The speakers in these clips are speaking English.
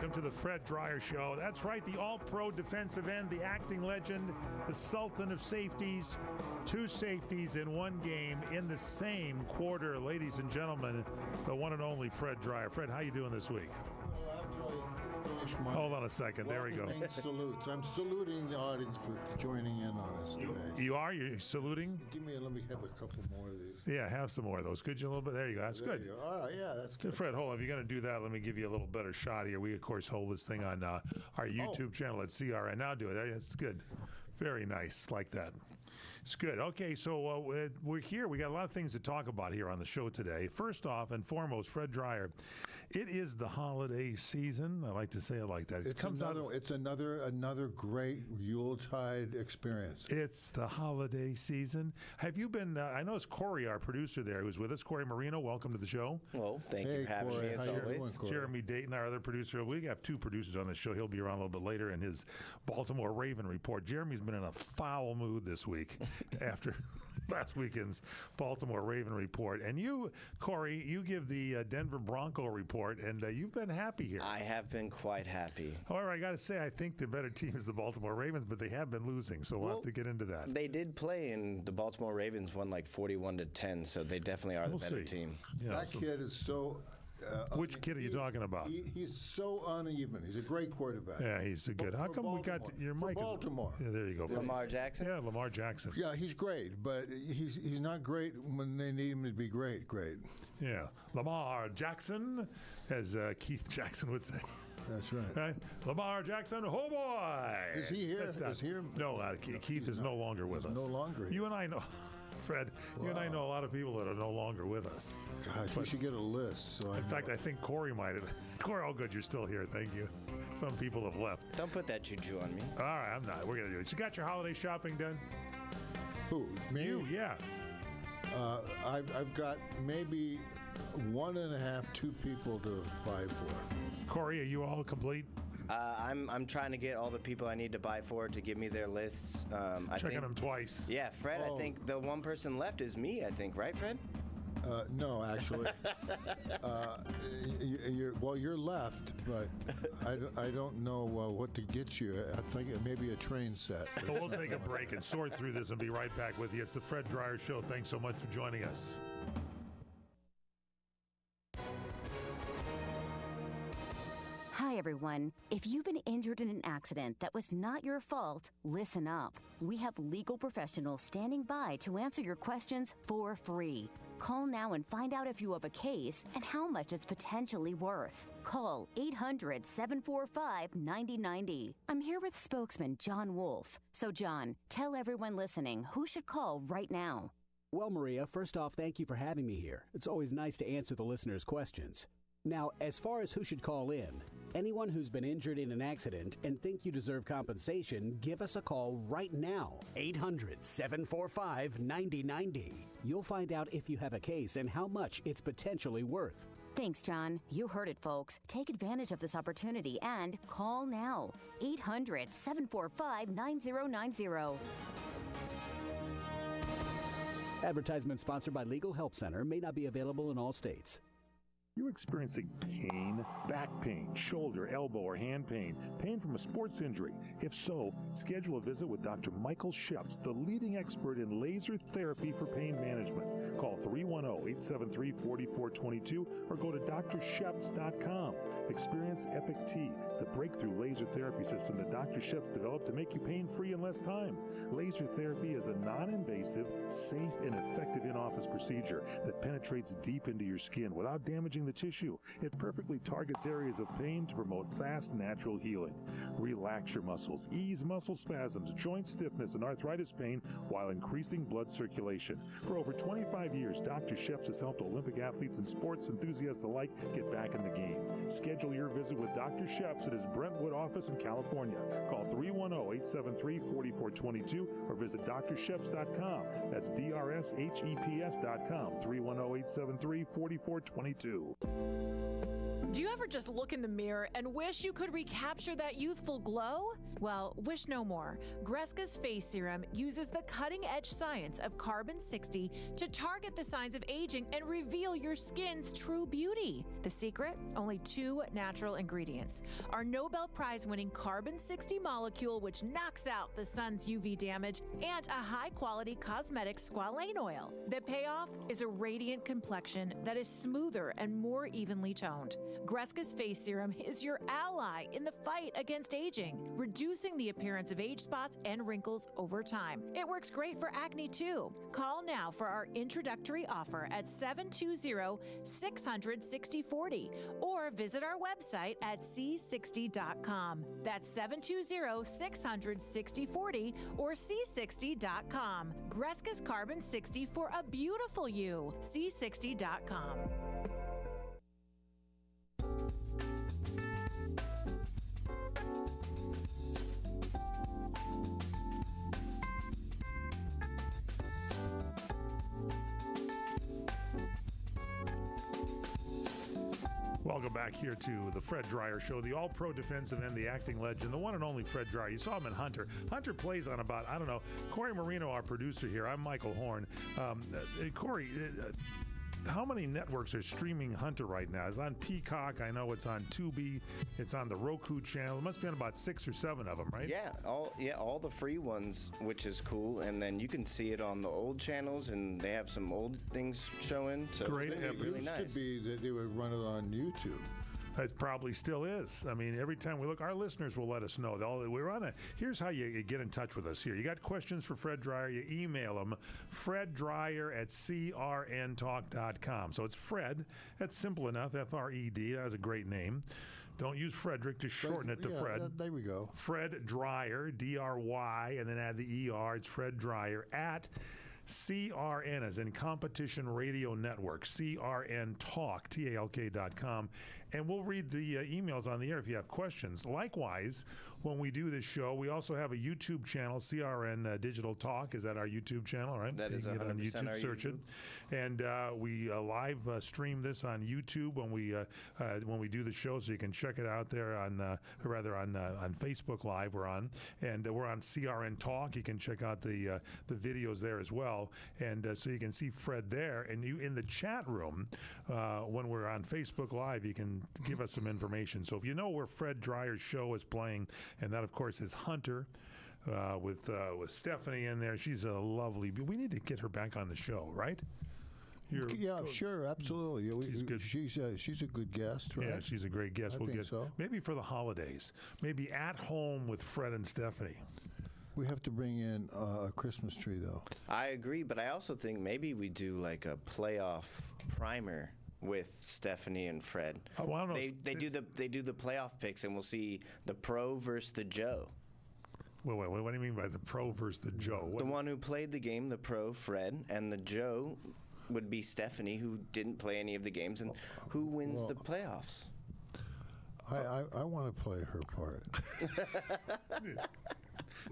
welcome to the Fred Dryer Show. That's right, the all-pro defensive end, the acting legend, the sultan of safeties. 2 safeties in one game in the same quarter. Ladies and gentlemen, the one and only Fred Dryer. Fred, how you doing this week? Hold on a second. There we go. Salutes. I'm saluting the audience for joining in on us today. You are? You're saluting? Let me have a couple more of these. Yeah, have some more of those. Could you a little bit? There you go. That's good. All right, yeah, that's good. Fred, hold on. If you're going to do that, let me give you a little better shot here. We, of course, hold this thing on our YouTube channel at CRN. Now do it. That's good. Very nice. Like that. It's good. Okay, so we're here. We got a lot of things to talk about here on the show today. First off and foremost, Fred Dryer, it is the holiday season. I like to say it like that. It's another great Yuletide experience. It's the holiday season. Have you been? I know it's Corey, our producer there, who's with us. Corey Marino, welcome to the show. Well, thank you for having me as always. Jeremy Dayton, our other producer. We have 2 producers on the show. He'll be around a little bit later in his Baltimore Raven report. Jeremy's been in a foul mood this week after last weekend's Baltimore Raven report. And you, Corey, you give the Denver Bronco report, and you've been happy here. I have been quite happy. However, I got to say, I think the better team is the Baltimore Ravens, but they have been losing, so we'll have to get into that. They did play, and the Baltimore Ravens won like 41-10, so they definitely are the better team. Yeah, that kid is so... which kid are you talking about? He's so uneven. He's a great quarterback. Yeah, he's a good. How come Baltimore. We got your mic? Baltimore. Yeah, there you go. Lamar Jackson? Yeah, Lamar Jackson. Yeah, he's great, but he's not great when they need him to be great. Yeah, Lamar Jackson, as Keith Jackson would say. That's right. Lamar Jackson, oh boy! Is he here? Is he here? No, Keith is no longer with us. No longer here. You and I know. Fred, you and I know a lot of people that are no longer with us. Gosh, we should get a list. In fact, I think Corey might have. Corey, oh good, you're still here. Thank you. Some people have left. Don't put that juju on me. All right, I'm not. We're going to do it. You got your holiday shopping done? Who, me? You, yeah. I've got maybe 1.5, 2 people to buy for. Corey, are you all complete? I'm trying to get all the people I need to buy for to give me their lists. Checking them twice. Yeah, Fred, I think the one person left is me, I think, right, Fred? No, actually. You're left, but I don't know what to get you. I think maybe a train set. So we'll take a break and sort through this and be right back with you. It's the Fred Dryer Show. Thanks so much for joining us. Hi, everyone. If you've been injured in an accident that was not your fault, listen up. We have legal professionals standing by to answer your questions for free. Call now and find out if you have a case and how much it's potentially worth. Call 800-745-9090. I'm here with spokesman John Wolf. So, John, tell everyone listening who should call right now. Well, Maria, first off, thank you for having me here. It's always nice to answer the listeners' questions. Now, as far as who should call in, anyone who's been injured in an accident and think you deserve compensation, give us a call right now. 800-745-9090. You'll find out if you have a case and how much it's potentially worth. Thanks, John. You heard it, folks. Take advantage of this opportunity and call now. 800-745-9090. Advertisement sponsored by Legal Help Center, may not be available in all states. You're experiencing pain, back pain, shoulder, elbow, or hand pain, pain from a sports injury. If so, schedule a visit with Dr. Michael Sheps, the leading expert in laser therapy for pain management. Call 310-873-4422 or go to drsheps.com. Experience Epic T, the breakthrough laser therapy system that Dr. Sheps developed to make you pain-free in less time. Laser therapy is a non-invasive, safe, and effective in-office procedure that penetrates deep into your skin without damaging the tissue. It perfectly targets areas of pain to promote fast, natural healing. Relax your muscles, ease muscle spasms, joint stiffness, and arthritis pain while increasing blood circulation. For over 25 years, Dr. Sheps has helped Olympic athletes and sports enthusiasts alike get back in the game. Schedule your visit with Dr. Sheps at his Brentwood office in California. Call 310-873-4422 or visit drsheps.com. That's DRSHEPS.com. 310-873-4422. Do you ever just look in the mirror and wish you could recapture that youthful glow? Well, wish no more. Greska's Face Serum uses the cutting-edge science of carbon-60 to target the signs of aging and reveal your skin's true beauty. The secret? Only 2 natural ingredients. Our Nobel Prize-winning carbon-60 molecule, which knocks out the sun's UV damage, and a high-quality cosmetic squalane oil. The payoff is a radiant complexion that is smoother and more evenly toned. Greska's Face Serum is your ally in the fight against aging, reducing the appearance of age spots and wrinkles over time. It works great for acne too. Call now for our introductory offer at 720-600-6040 or visit our website at c60.com. That's 720-600-6040 or c60.com. Greska's Carbon 60 for a beautiful you. c60.com. Welcome back here to the Fred Dreyer Show, the all-pro defensive end, the acting legend, the one and only Fred Dreyer. You saw him in Hunter. Hunter plays on about, I don't know, Corey Marino, our producer here. I'm Michael Horn. Corey, how many networks are streaming Hunter right now? It's on Peacock. I know it's on Tubi. It's on the Roku channel. It must be on about 6 or 7 of them, right? Yeah, all the free ones, which is cool. And then you can see it on the old channels, and they have some old things showing. So Great. it's really nice. It used to be that they would run it on YouTube. It probably still is. I mean, every time we look, our listeners will let us know. Here's how you get in touch with us here. You got questions for Fred Dreyer, you email him, freddryer@crntalk.com. So it's Fred. That's simple enough, F-R-E-D. That was a great name. Don't use Frederick, just shorten it to Fred. There we go. Fred Dreyer, D-R-Y, and then add the E-R. It's Fred Dreyer at CRN, as in Competition Radio Network, CRNTalk, TALK.com. And we'll read the emails on the air if you have questions. Likewise, when we do this show, we also have a YouTube channel, CRN Digital Talk. Is that our YouTube channel, right? That is 100% you can get on YouTube, our search YouTube. it. And we live stream this on YouTube when we do the show, so you can check it out there on Facebook Live. We're on, and we're on CRN Talk. You can check out the videos there as well, and so you can see Fred there. And you in the chat room when we're on Facebook Live, you can give us some information. So if you know where Fred Dreyer's show is playing, and that of course is Hunter. With Stephanie in there, she's a lovely. We need to get her back on the show, right? Sure, absolutely. She's good. She's a good guest, right? Yeah, she's a great guest. I think so. Maybe for the holidays, maybe at home with Fred and Stephanie. We have to bring in a Christmas tree, though. I agree, but I also think maybe we do like a playoff primer with Stephanie and Fred. Oh, I don't know. They do the playoff picks, and we'll see the pro versus the Joe. Wait, what do you mean by the pro versus the Joe? The one who played the game, the pro, Fred, and the Joe would be Stephanie, who didn't play any of the games, and who wins the playoffs. I want to play her part.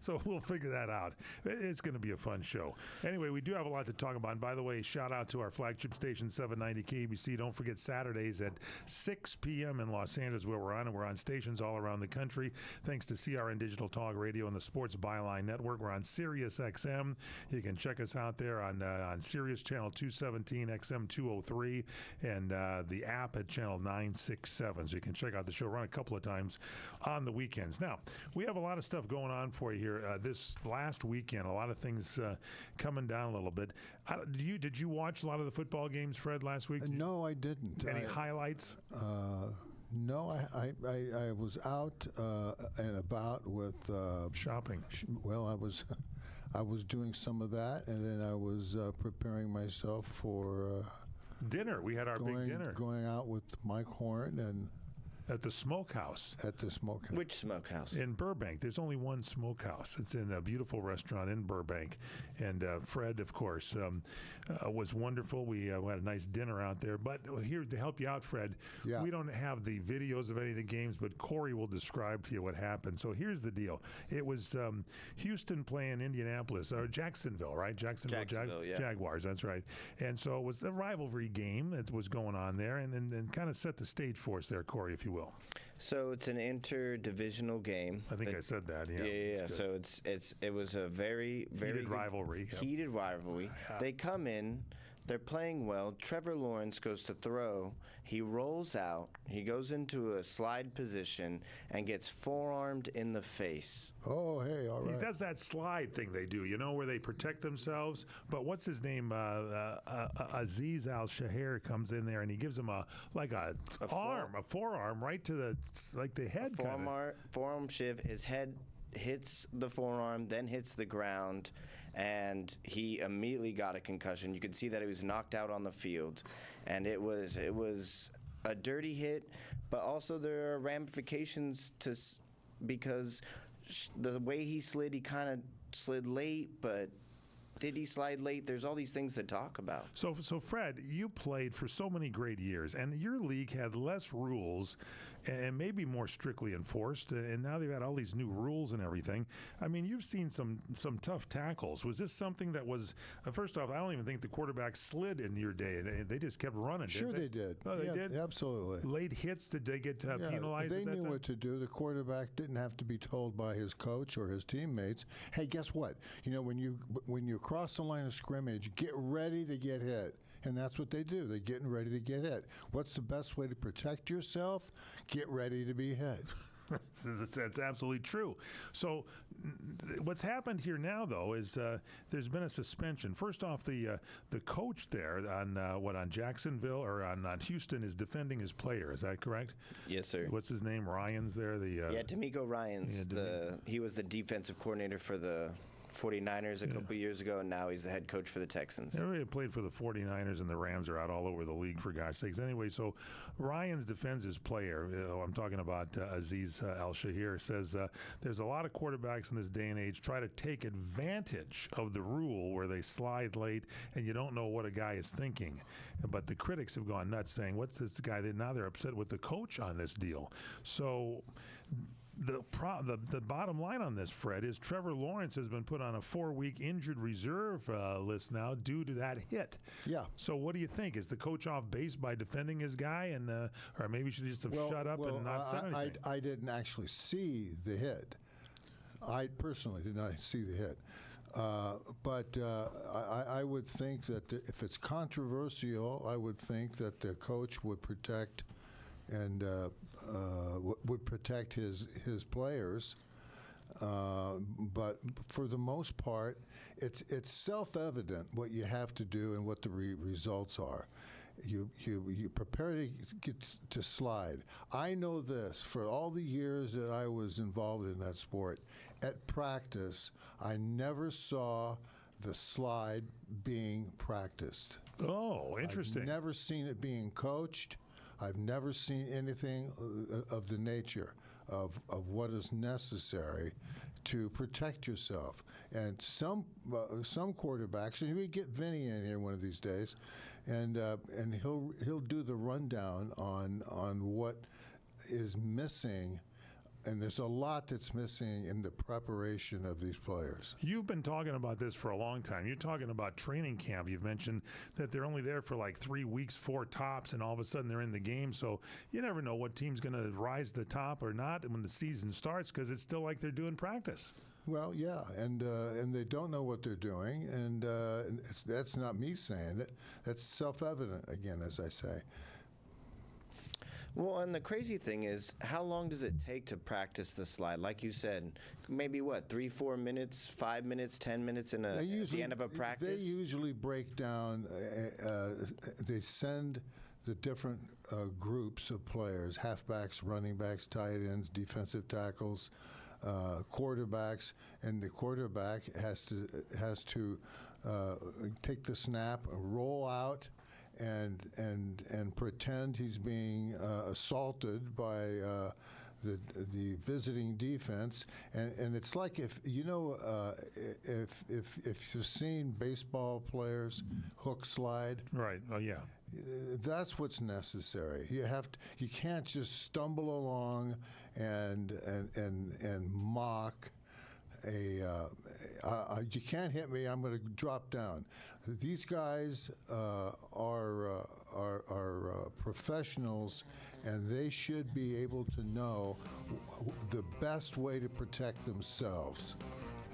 So we'll figure that out. It's going to be a fun show. Anyway, we do have a lot to talk about. And by the way, shout out to our flagship station, 790 KBC. Don't forget Saturdays at 6 p.m. in Los Angeles, where we're on. And we're on stations all around the country. Thanks to CRN Digital Talk Radio and the Sports Byline Network. We're on Sirius XM. You can check us out there on Sirius Channel 217, XM 203, and the app at Channel 967. So you can check out the show. Run a couple of times on the weekends. Now, we have a lot of stuff going on for you here this last weekend. A lot of things coming down a little bit. Did you watch a lot of the football games, Fred, last week? No, I didn't. Any highlights? No, I was out and about with shopping. Well, I was doing some of that, and then I was preparing myself for dinner. We had our big dinner. Going out with Mike Horn and At the Smokehouse. At the Smokehouse. Which smokehouse? In Burbank. There's only one smokehouse. It's in a beautiful restaurant in Burbank. And Fred, of course, was wonderful. We had a nice dinner out there. But here to help you out, Fred, we don't have the videos of any of the games, but Corey will describe to you what happened. So here's the deal. It was Houston playing Indianapolis, or Jacksonville, right? Jacksonville Jaguars, that's right. And so it was a rivalry game that was going on there, and kind of set the stage for us there, Corey, if you will. So it's an interdivisional game. I think I said that. Yeah. So it was a very heated rivalry. Heated rivalry. Yeah. They come in. They're playing well. Trevor Lawrence goes to throw. He rolls out. He goes into a slide position and gets forearmed in the face. Oh, hey, all right. He does that slide thing they do, where they protect themselves. But what's his name? Aziz Al-Shahir comes in there and he gives him a forearm right to the head. Forearm shiv. His head hits the forearm, then hits the ground, and he immediately got a concussion. You could see that he was knocked out on the field, and it was a dirty hit, but also there are ramifications because the way he slid, he kind of slid late, but did he slide late? There's all these things to talk about. So Fred, you played for so many great years, and your league had less rules and maybe more strictly enforced, and now they've had all these new rules and everything. I mean, you've seen some tough tackles. Was this something that was, first off, I don't even think the quarterback slid in your day. They just kept running, Sure they did. Oh, they did? Absolutely. Late hits, did they get penalized They at that knew time? what to do. The quarterback didn't have to be told by his coach or his teammates, hey, guess what? When you cross the line of scrimmage, get ready to get hit. And that's what they do. They're getting ready to get hit. What's the best way to protect yourself? Get ready to be hit. That's absolutely true. So what's happened here now, though, is there's been a suspension. First off, the coach there on Jacksonville or on Houston is defending his player. Is that correct? Yes, sir. What's his name? Ryans there? D'Amico Ryans. He was the defensive coordinator for the 49ers a couple years ago, and now he's the head coach for the Texans. Everybody played for the 49ers, and the Rams are out all over the league, for God's sakes. Anyway, so Ryans defends his player. I'm talking about Aziz Al-Shahir. Says there's a lot of quarterbacks in this day and age try to take advantage of the rule where they slide late, and you don't know what a guy is thinking. But the critics have gone nuts saying, what's this guy? Now they're upset with the coach on this deal. So the bottom line on this, Fred, is Trevor Lawrence has been put on a 4-week injured reserve list now due to that hit. Yeah. So what do you think? Is the coach off base by defending his guy, and or maybe he should just have shut up and not said anything? I didn't actually see the hit. I personally did not see the hit. But I would think that if it's controversial, I would think that the coach would protect and would protect his players. But for the most part, it's self-evident what you have to do and what the results are. You prepare to get to slide. I know this for all the years that I was involved in that sport. At practice, I never saw the slide being practiced. Oh, interesting. I've never seen it being coached. I've never seen anything of the nature of what is necessary to protect yourself. And some quarterbacks, and we get Vinny in here one of these days, and he'll do the rundown on what is missing. And there's a lot that's missing in the preparation of these players. You've been talking about this for a long time. You're talking about training camp. You've mentioned that they're only there for like 3 weeks, 4 tops, and all of a sudden they're in the game. So you never know what team's going to rise to the top or not when the season starts, because it's still like they're doing practice. Well, yeah, and they don't know what they're doing, and that's not me saying it. That's self-evident, again, as I say. Well, and the crazy thing is, how long does it take to practice the slide? Like you said, maybe 3, 4 minutes, 5 minutes, 10 minutes at the end of a practice? They usually break down, they send the different groups of players, halfbacks, running backs, tight ends, defensive tackles, quarterbacks, and the quarterback has to take the snap, roll out, and pretend he's being assaulted by the visiting defense, and it's like if you've seen baseball players hook slide, Right. Oh, yeah. that's what's necessary. You can't just stumble along and mock you can't hit me, I'm going to drop down. These guys are professionals, and they should be able to know the best way to protect themselves.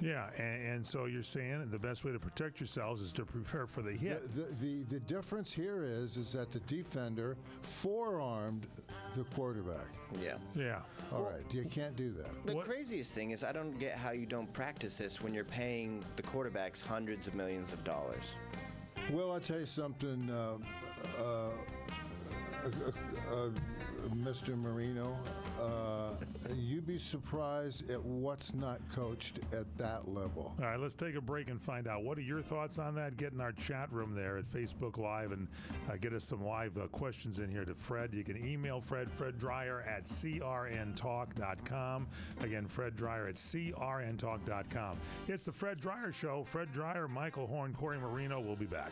Yeah, and so you're saying the best way to protect yourselves is to prepare for the hit. The difference here is that the defender forearmed the quarterback. Yeah. Yeah. All right, you can't do that. The craziest thing is I don't get how you don't practice this when you're paying the quarterbacks hundreds of millions of dollars. Well, I'll tell you something, Mr. Marino. You'd be surprised at what's not coached at that level. All right, let's take a break and find out. What are your thoughts on that? Get in our chat room there at Facebook Live and get us some live questions in here to Fred. You can email Fred Dreyer at crntalk.com. Again, Fred Dreyer at crntalk.com. It's the Fred Dreyer Show. Fred Dreyer, Michael Horn, Corey Marino. We'll be back.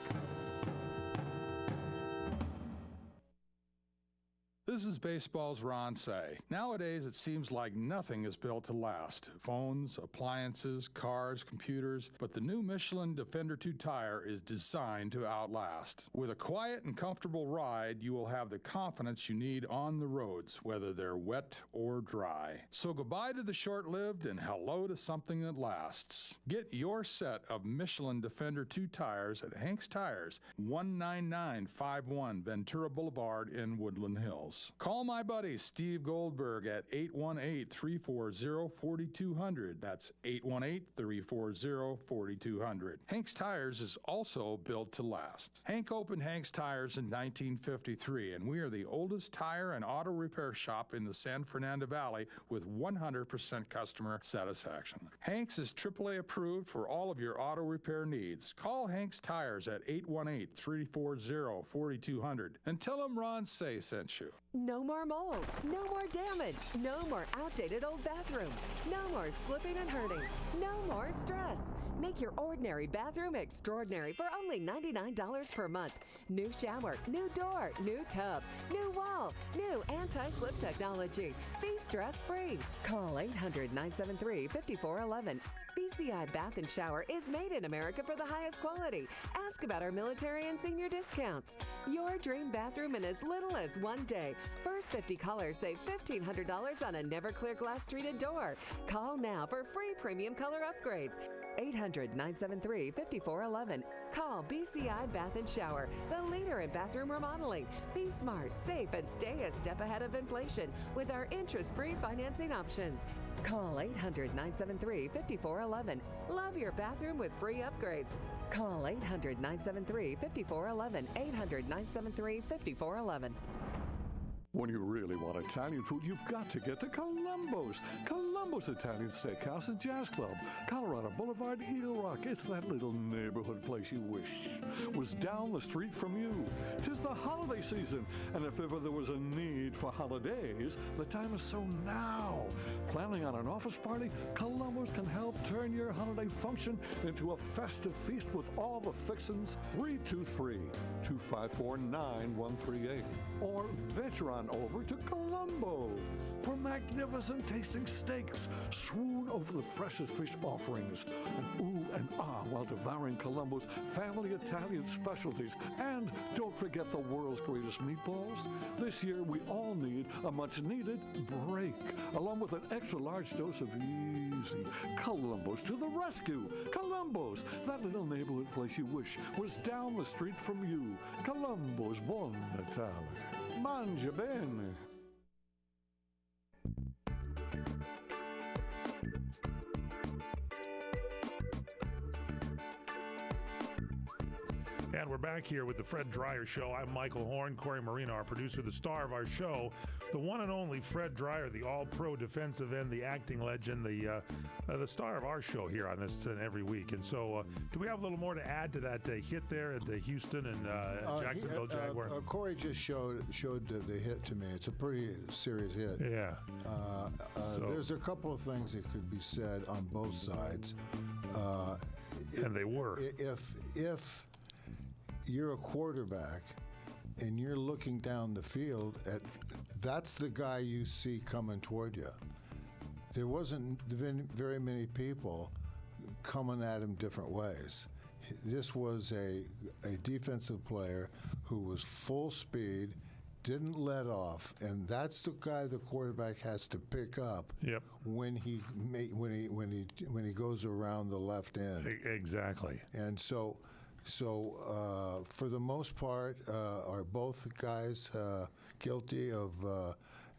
This is baseball's Ron Say. Nowadays, it seems like nothing is built to last. Phones, appliances, cars, computers, but the new Michelin Defender 2 tire is designed to outlast. With a quiet and comfortable ride, you will have the confidence you need on the roads, whether they're wet or dry. So goodbye to the short-lived and hello to something that lasts. Get your set of Michelin Defender 2 tires at Hank's Tires, 19951 Ventura Boulevard in Woodland Hills. Call my buddy Steve Goldberg at 818-340-4200. That's 818-340-4200. Hank's Tires is also built to last. Hank opened Hank's Tires in 1953, and we are the oldest tire and auto repair shop in the San Fernando Valley with 100% customer satisfaction. Hank's is AAA approved for all of your auto repair needs. Call Hank's Tires at 818-340-4200 and tell them Ron Say sent you. No more mold, no more damage, no more outdated old bathroom, no more slipping and hurting, no more stress. Make your ordinary bathroom extraordinary for only $99 per month. New shower, new door, new tub, new wall, new anti-slip technology. Be stress-free. Call 800-973-5411. BCI Bath and Shower is made in America for the highest quality. Ask about our military and senior discounts. Your dream bathroom in as little as one day. First 50 callers save $1,500 on a Never-Clear glass treated door. Call now for free premium color upgrades. 800-973-5411. Call BCI Bath and Shower, the leader in bathroom remodeling. Be smart, safe, and stay a step ahead of inflation with our interest-free financing options. Call 800-973-5411. Love your bathroom with free upgrades. Call 800-973-5411. 800-973-5411. When you really want Italian food, you've got to get to Columbo's. Columbo's Italian Steakhouse and Jazz Club, Colorado Boulevard, Eagle Rock. It's that little neighborhood place you wish was down the street from you. 'Tis the holiday season, and if ever there was a need for holidays, the time is so now. Planning on an office party? Columbo's can help turn your holiday function into a festive feast with all the fixins. 323-254-9138. Or venture on over to Columbo for magnificent tasting steaks. Swoon over the freshest fish offerings. And ooh and ah while devouring Columbo's family Italian specialties. And don't forget the world's greatest meatballs. This year we all need a much needed break, along with an extra large dose of easy. Columbo's to the rescue. Columbo's, that little neighborhood place you wish was down the street from you. Columbo's, buon Natale. Mangia bene. And we're back here with the Fred Dreyer Show. I'm Michael Horn, Corey Marino, our producer, the star of our show, the one and only Fred Dreyer, the all-pro defensive end, the acting legend, the star of our show here on this every week. And so, do we have a little more to add to that hit there at the Houston and Jacksonville Jaguar? Corey just showed the hit to me. It's a pretty serious hit. Yeah. There's a couple of things that could be said on both sides. And they were. If you're a quarterback and you're looking down the field that's the guy you see coming toward you. There wasn't very many people coming at him different ways. This was a defensive player who was full speed, didn't let off, and that's the guy the quarterback has to pick up. Yep. When he goes around the left end. Exactly. And so for the most part, are both guys guilty of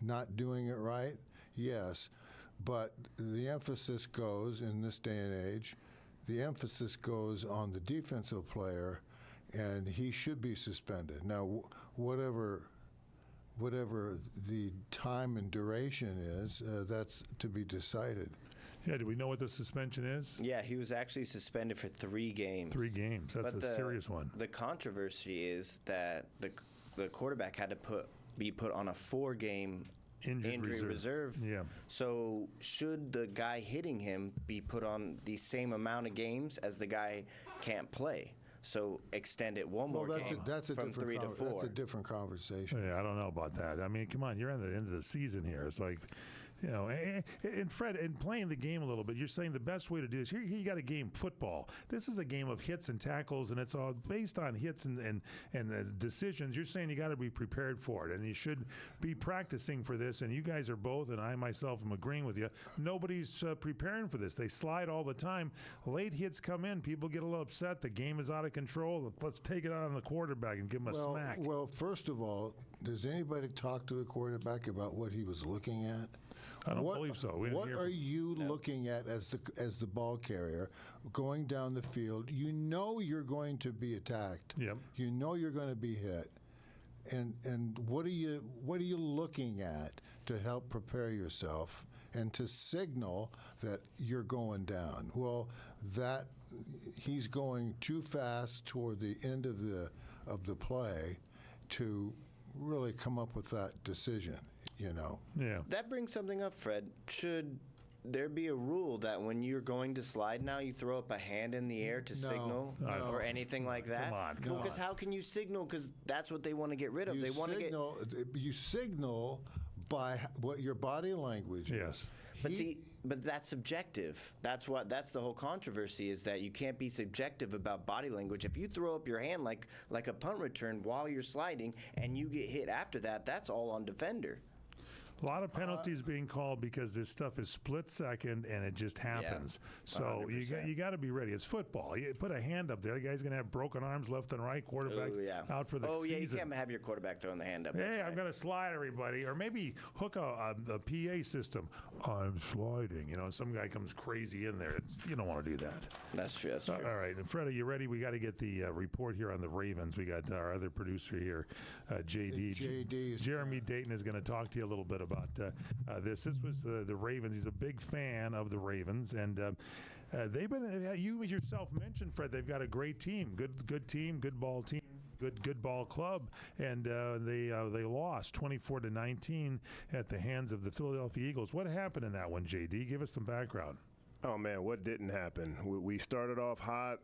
not doing it right? Yes. But the emphasis goes, in this day and age, the emphasis goes on the defensive player, and he should be suspended. Now, whatever the time and duration is, that's to be decided. Yeah, do we know what the suspension is? Yeah, he was actually suspended for 3 games. 3 games. That's a serious one. The controversy is that the quarterback had to be put on a 4-game injury reserve. Yeah. So should the guy hitting him be put on the same amount of games as the guy can't play? So extend it one more game from 3 to 4. That's a different conversation. Yeah, I don't know about that. I mean, come on, you're at the end of the season here. It's like, you know, and Fred, in playing the game a little bit, you're saying the best way to do this. Here you got a game football. This is a game of hits and tackles, and it's all based on hits and decisions. You're saying you got to be prepared for it, and you should be practicing for this. And you guys are both, and I myself am agreeing with you. Nobody's preparing for this. They slide all the time. Late hits come in. People get a little upset. The game is out of control. Let's take it out on the quarterback and give him a smack. Well, first of all, does anybody talk to the quarterback about what he was looking at? I don't believe so. What are you looking at as the ball carrier going down the field? You know you're going to be attacked. Yep. You know you're going to be hit. And what are you looking at to help prepare yourself and to signal that you're going down? Well, that he's going too fast toward the end of the play to really come up with that decision. You know. Yeah. That brings something up, Fred. Should there be a rule that when you're going to slide now, you throw up a hand in the air to signal or anything like that? Come on. Because how can you signal? Because that's what they want to get rid of. You signal by what your body language is. Yes. But that's subjective. That's the whole controversy, is that you can't be subjective about body language. If you throw up your hand like a punt return while you're sliding and you get hit after that, that's all on defender. A lot of penalties being called because this stuff is split second and it just happens. So 100%. you got to be ready. It's football. You put a hand up there, the guy's going to have broken arms left and right. Quarterback's out for the season. Oh, yeah, you can't have your quarterback throwing the hand up. Hey, I'm going to slide, everybody. Or maybe hook a PA system. I'm sliding. You know, some guy comes crazy in there. You don't want to do that. That's true. That's true. All right. And Fred, are you ready? We got to get the report here on the Ravens. We got our other producer here, JD. Jeremy Dayton is going to talk to you a little bit about this. This was the Ravens. He's a big fan of the Ravens, and they've been. You yourself mentioned, Fred. They've got a great team, good team, good ball team, good ball club, and they lost 24-19 at the hands of the Philadelphia Eagles. What happened in that one, JD? Give us some background. Oh man, what didn't happen? We started off hot.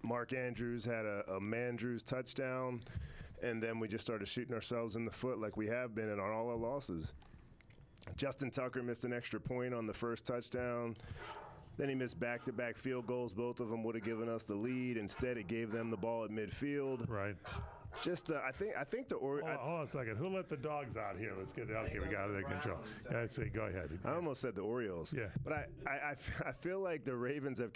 Mark Andrews had a Mandrews touchdown. And then we just started shooting ourselves in the foot like we have been in all our losses. Justin Tucker missed an extra point on the first touchdown. Then he missed back-to-back field goals. Both of them would have given us the lead. Instead, it gave them the ball at midfield. Right. Just, I think the Hold on a second. Who let the dogs out here? Let's get okay. We got it under control. Go ahead. I almost said the Orioles. Yeah. But I feel like the Ravens have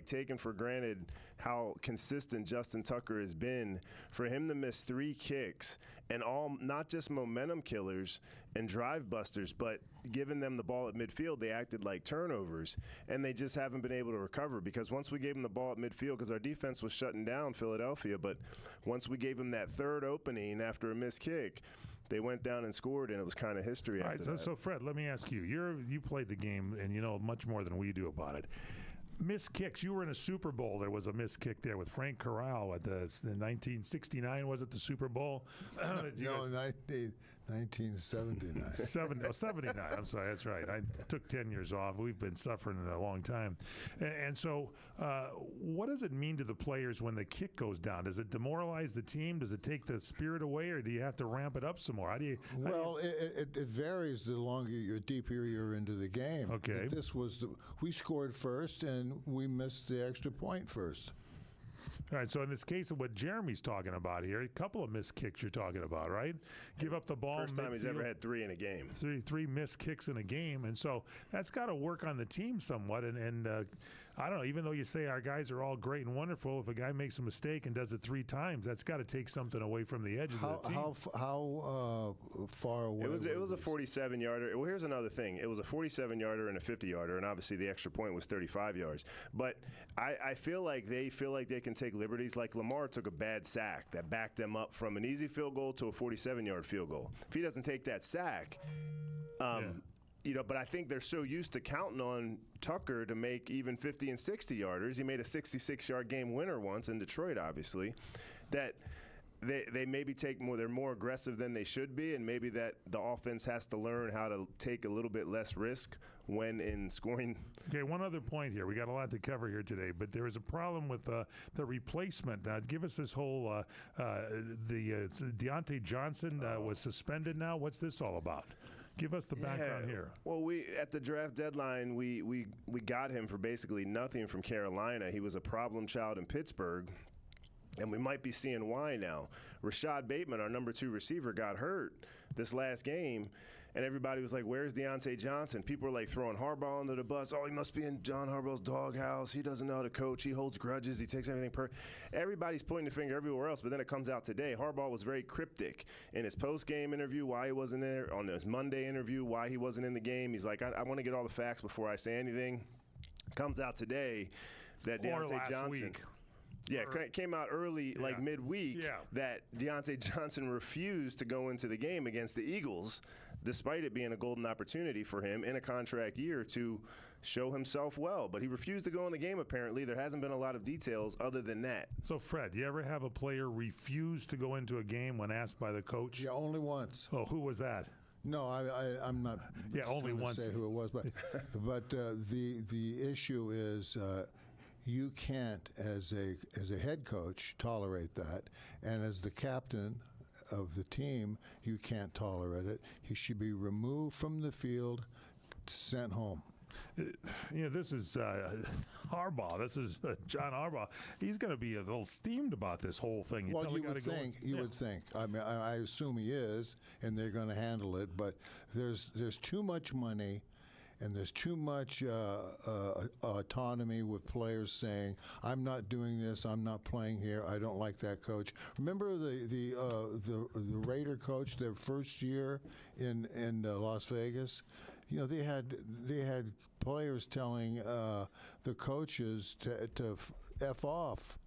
taken for granted how consistent Justin Tucker has been. For him to miss 3 kicks and all not just momentum killers and drive busters, but giving them the ball at midfield, they acted like turnovers, and they just haven't been able to recover because once we gave them the ball at midfield, because our defense was shutting down Philadelphia, but once we gave them that third opening after a missed kick, they went down and scored, and it was kind of history All after right, that. so Fred, let me ask you. You played the game, and you know much more than we do about it. Missed kicks. You were in a Super Bowl. There was a missed kick there with Frank Corral in 1969. Was it the Super Bowl? No, 1979. 79. I'm sorry. That's right. I took 10 years off. We've been suffering a long time. And so what does it mean to the players when the kick goes down? Does it demoralize the team? Does it take the spirit away, or do you have to ramp it up some more? It varies the longer deeper you're into the game. Okay. We scored first, and we missed the extra point first. All right, so in this case of what Jeremy's talking about here, a couple of missed kicks you're talking about, right? Give up the ball. First time he's ever had 3 in a game. Three missed kicks in a game, and so that's got to work on the team somewhat. And I don't know, even though you say our guys are all great and wonderful, if a guy makes a mistake and does it 3 times, that's got to take something away from the edge of the team. How far away? It was a 47-yarder. Well, here's another thing. It was a 47-yarder and a 50-yarder, and obviously the extra point was 35 yards. But I feel like they can take liberties. Like Lamar took a bad sack that backed them up from an easy field goal to a 47-yard field goal. If he doesn't take that sack, but I think they're so used to counting on Tucker to make even 50 and 60-yarders. He made a 66-yard game winner once in Detroit, obviously, that they maybe they're more aggressive than they should be, and maybe that the offense has to learn how to take a little bit less risk when in scoring. Okay, one other point here. We got a lot to cover here today, but there is a problem with the replacement. Give us this whole Deontay Johnson was suspended now. What's this all about? Give us the background here. Well, we at the draft deadline, we got him for basically nothing from Carolina. He was a problem child in Pittsburgh, and we might be seeing why now. Rashad Bateman, our number 2 receiver, got hurt this last game, and everybody was like, where's Deontay Johnson? People were like throwing Harbaugh under the bus. Oh, he must be in John Harbaugh's doghouse. He doesn't know how to coach. He holds grudges. He takes everything everybody's pointing the finger everywhere else, but then it comes out today. Harbaugh was very cryptic in his post-game interview why he wasn't there, on his Monday interview why he wasn't in the game. He's like, I want to get all the facts before I say anything. Comes out today that Deontay Johnson. Week. Yeah, it came out early, like midweek, that Deontay Johnson refused to go into the game against the Eagles, despite it being a golden opportunity for him in a contract year to show himself well. But he refused to go in the game, apparently. There hasn't been a lot of details other than that. So, Fred, you ever have a player refuse to go into a game when asked by the coach? Yeah, only once. Oh, who was that? No, I'm not. Yeah, only once. Say who it was, but the issue is. You can't, as a head coach, tolerate that, and as the captain of the team, you can't tolerate it. He should be removed from the field, sent home. This is Harbaugh. This is John Harbaugh. He's going to be a little steamed about this whole thing. You would think. I mean, I assume he is, and they're going to handle it. But there's too much money. And there's too much autonomy with players saying, "I'm not doing this. I'm not playing here. I don't like that coach." Remember the Raider coach, their first year in Las Vegas. They had players telling the coaches to F off.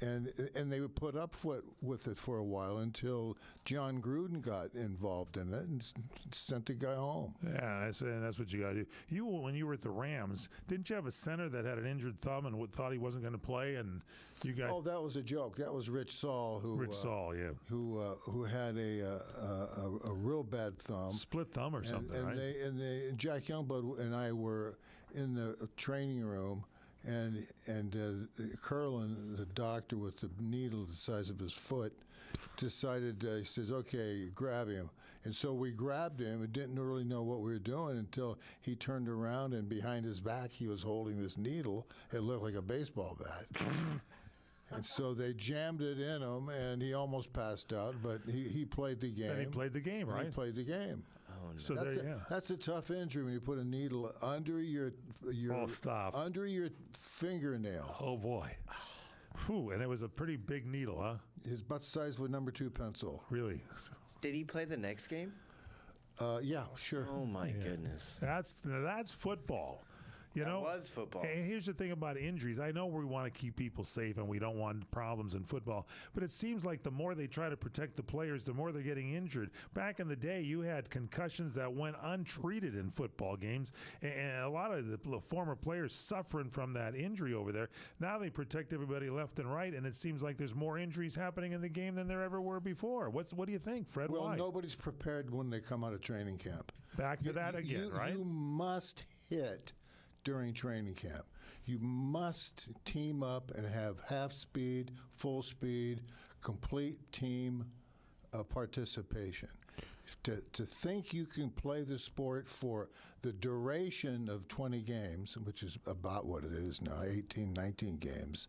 And they would put up with it for a while until John Gruden got involved in it and sent the guy home. Yeah, that's what you got to do. When you were at the Rams, didn't you have a center that had an injured thumb and thought he wasn't going to play? And you got that was a joke. That was Rich Saul, who had a real bad thumb, split thumb or something, right? Jack Youngblood and I were in the training room. And Curlin, the doctor with the needle the size of his foot, decided, he says, okay, grab him. And so we grabbed him and didn't really know what we were doing until he turned around, and behind his back he was holding this needle. It looked like a baseball bat. And so they jammed it in him, and he almost passed out, but he played the game. And he played the game, right? He played the game. Oh, no. So that's a tough injury when you put a needle under your stop. under your fingernail. Oh boy. Phew, and it was a pretty big needle, huh? His butt size with number 2 pencil. Really? Did he play the next game? Yeah, sure. Oh my goodness. That's football. You know, was football. And here's the thing about injuries. I know we want to keep people safe and we don't want problems in football, but it seems like the more they try to protect the players, the more they're getting injured. Back in the day, you had concussions that went untreated in football games, and a lot of the former players suffering from that injury over there. Now they protect everybody left and right, and it seems like there's more injuries happening in the game than there ever were before. What do you think, Fred? Well, Why? nobody's prepared when they come out of training camp. Back to that again, right? You must hit during training camp. You must team up and have half speed, full speed, complete team participation. To think you can play the sport for the duration of 20 games, which is about what it is now, 18, 19 games,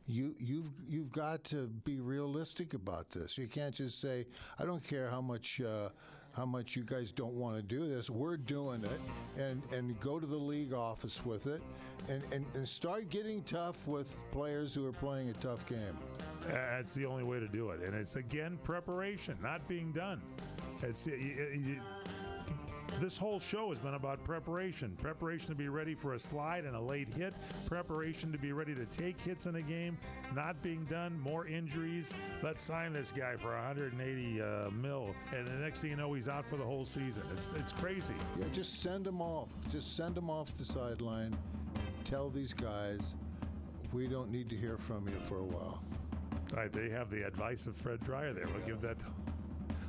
you've got to be realistic about this. You can't just say, I don't care how much you guys don't want to do this. We're doing it, and go to the league office with it, and start getting tough with players who are playing a tough game. That's the only way to do it, and it's again preparation, not being done. This whole show has been about preparation to be ready for a slide and a late hit, preparation to be ready to take hits in a game, not being done, more injuries. Let's sign this guy for $180 million, and the next thing you know, he's out for the whole season. It's crazy. Yeah, just send them off. Just send them off the sideline. Tell these guys, we don't need to hear from you for a while. All right, they have the advice of Fred Dreyer there. We'll give that.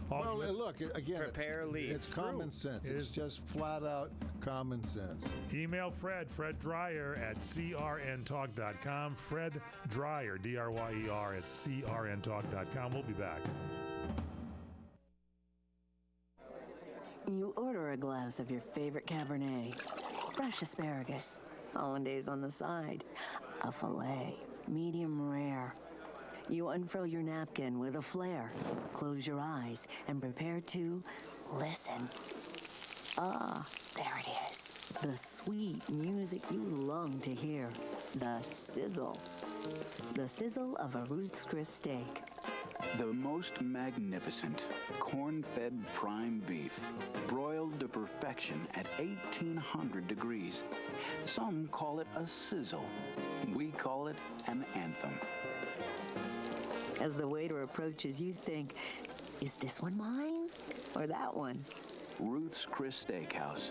Well, look, again, Prepare, lead. it's common sense. It's just flat out common sense. Email Fred Dreyer at crntalk.com. Fred Dreyer, D-R-Y-E-R, at crntalk.com. We'll be back. You order a glass of your favorite Cabernet, fresh asparagus, hollandaise on the side, a filet, medium rare. You unfurl your napkin with a flair, close your eyes, and prepare to listen. Ah, there it is. The sweet music you long to hear. The sizzle. The sizzle of a Ruth's Chris steak. The most magnificent corn-fed prime beef, broiled to perfection at 1,800 degrees. Some call it a sizzle. We call it an anthem. As the waiter approaches, you think, is this one mine or that one? Ruth's Chris Steakhouse.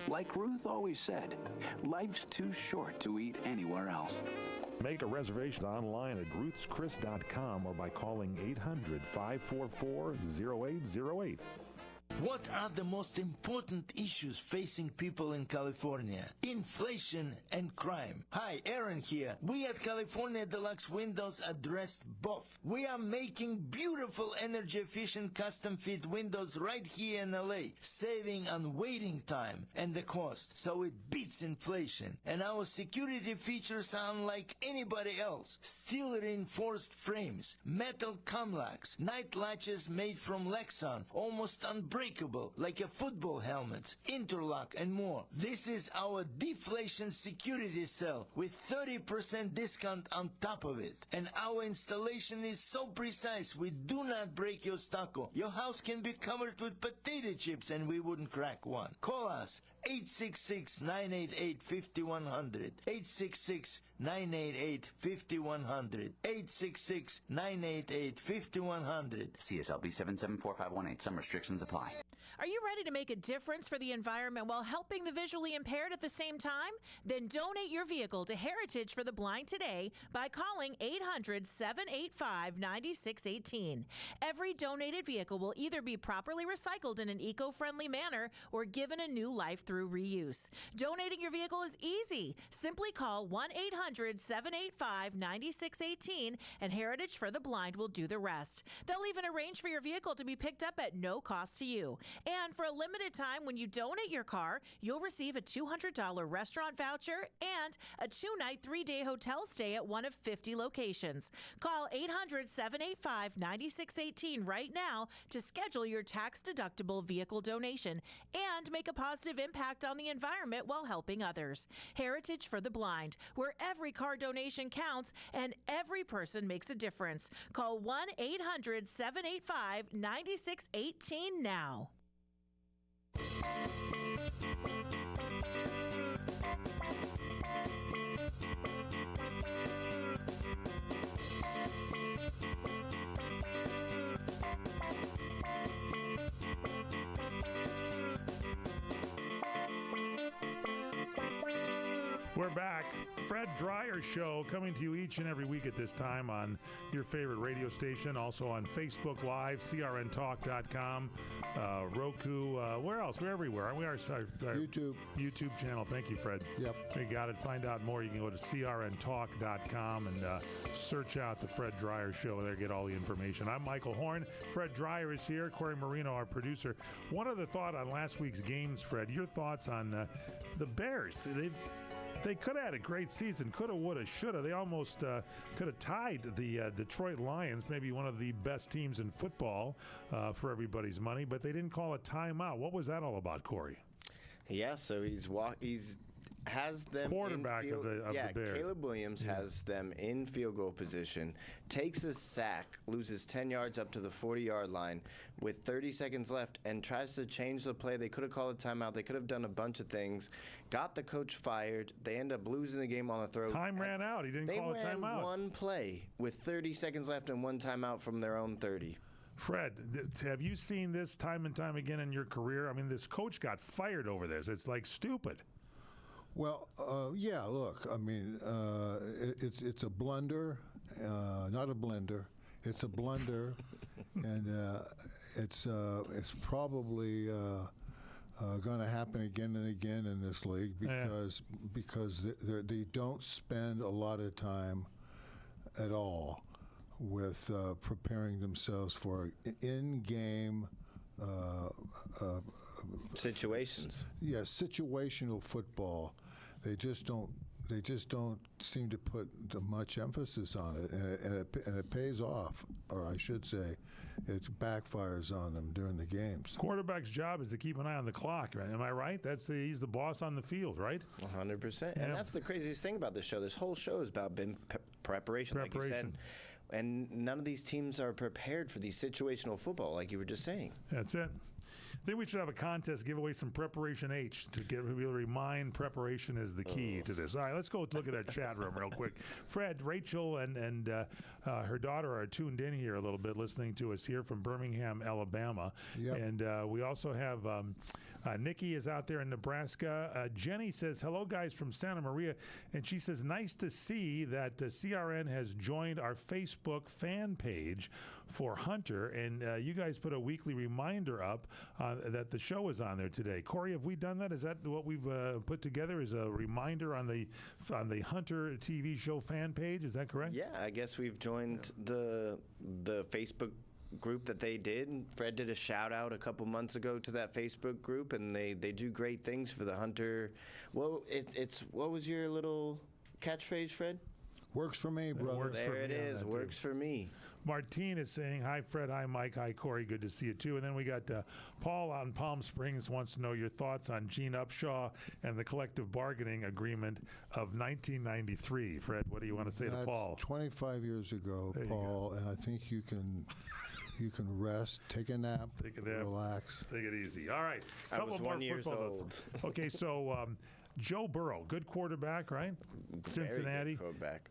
Like Ruth always said, life's too short to eat anywhere else. Make a reservation online at ruthschris.com or by calling 800-544-0808. What are the most important issues facing people in California? Inflation and crime. Hi, Aaron here. We at California Deluxe Windows addressed both. We are making beautiful energy-efficient custom-fit windows right here in LA, saving on waiting time and the cost, so it beats inflation. And our security features are unlike anybody else. Steel-reinforced frames, metal comlocks, night latches made from Lexan, almost unbreakable, like a football helmet, interlock, and more. This is our deflation security cell with 30% discount on top of it. And our installation is so precise, we do not break your stucco. Your house can be covered with potato chips and we wouldn't crack one. Call us 866-988-5100. 866-988-5100. 866-988-5100. CSLB 774518. Some restrictions apply. Are you ready to make a difference for the environment while helping the visually impaired at the same time? Then donate your vehicle to Heritage for the Blind today by calling 800-785-9618. Every donated vehicle will either be properly recycled in an eco-friendly manner or given a new life through reuse. Donating your vehicle is easy. Simply call 1-800-785-9618 and Heritage for the Blind will do the rest. They'll even arrange for your vehicle to be picked up at no cost to you. And for a limited time, when you donate your car, you'll receive a $200 restaurant voucher and a 2-night, 3-day hotel stay at one of 50 locations. Call 800-785-9618 right now to schedule your tax-deductible vehicle donation and make a positive impact on the environment while helping others. Heritage for the Blind, where every car donation counts and every person makes a difference. Call 1-800-785-9618 now. We're back. Fred Dreyer Show coming to you each and every week at this time on your favorite radio station, also on Facebook Live, crntalk.com, Roku, where else? We're everywhere. We are our YouTube channel. Thank you, Fred. Yep. We got it. Find out more. You can go to crntalk.com and search out the Fred Dreyer Show. There, get all the information. I'm Michael Horn. Fred Dreyer is here. Corey Marino, our producer. One other thought on last week's games, Fred. Your thoughts on the Bears. They could have had a great season. Coulda, woulda, shoulda. They almost could have tied the Detroit Lions, maybe one of the best teams in football for everybody's money, but they didn't call a timeout. What was that all about, Corey? Yeah, so he's has them quarterback in field, of the Bears. Caleb Williams has them in field goal position, takes a sack, loses 10 yards up to the 40-yard line with 30 seconds left, and tries to change the play. They could have called a timeout. They could have done a bunch of things. Got the coach fired. They end up losing the game on the throw. Time ran out. He didn't call a timeout. They ran one play with 30 seconds left and one timeout from their own 30. Fred, have you seen this time and time again in your career? I mean, this coach got fired over this. It's like stupid. Well, yeah. Look, I mean, it's a blunder, not a blender. It's a blunder, and it's probably going to happen again and again in this league because they don't spend a lot of time at all with preparing themselves for in-game situations. Yeah, situational football. They just don't seem to put much emphasis on it, and it pays off, or I should say, it backfires on them during the games. Quarterback's job is to keep an eye on the clock, right? Am I right? He's the boss on the field, right? 100%. And that's the craziest thing about this show. This whole show is about preparation, like you said. And none of these teams are prepared for these situational football, like you were just saying. That's it. I think we should have a contest, give away some Preparation H to remind preparation is the key to this. All right, let's go look at our chat room real quick. Fred, Rachel, and her daughter are tuned in here a little bit, listening to us here from Birmingham, Alabama. Yep. And we also have Nikki is out there in Nebraska. Jenny says, hello, guys, from Santa Maria. And she says, nice to see that the CRN has joined our Facebook fan page for Hunter. And you guys put a weekly reminder up that the show is on there today. Corey, have we done that? Is that what we've put together? Is a reminder on the Hunter TV show fan page? Is that correct? Yeah, I guess we've joined the Facebook group that they did. Fred did a shout out a couple months ago to that Facebook group, and they do great things for the Hunter. Well, it's what was your little catchphrase, Fred? Works for me, brother. There it is. Works for me. Martine is saying, hi, Fred. Hi, Mike. Hi, Corey. Good to see you, too. And then we got Paul on Palm Springs wants to know your thoughts on Gene Upshaw and the collective bargaining agreement of 1993. Fred, what do you want to say to Paul? 25 years ago, Paul, and I think you can rest, take a nap, relax. Take it easy. All right. I was 1 year old. Okay, so Joe Burrow, good quarterback, right? Cincinnati. Very good quarterback.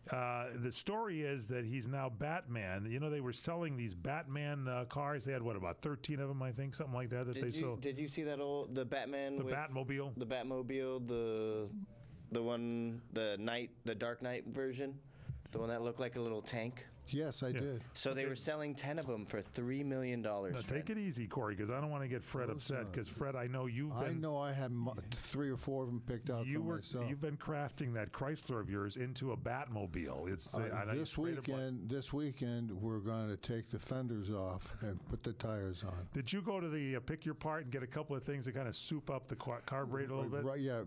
The story is that he's now Batman. You know, they were selling these Batman cars. They had, about 13 of them, I think, something like that they sold. Did you see that the Batman? The Batmobile? The Batmobile, the one, the Dark Knight version? The one that looked like a little tank? Yes, I did. So they were selling 10 of them for $3 million. Now, take it easy, Corey, because I don't want to get Fred upset. Because Fred, I know you've been. I know I have 3 or 4 of them picked out for myself. You've been crafting that Chrysler of yours into a Batmobile. It's this weekend we're going to take the fenders off and put the tires on. Did you go to the pick your part and get a couple of things to kind of soup up the carburetor a little bit? Right, yeah.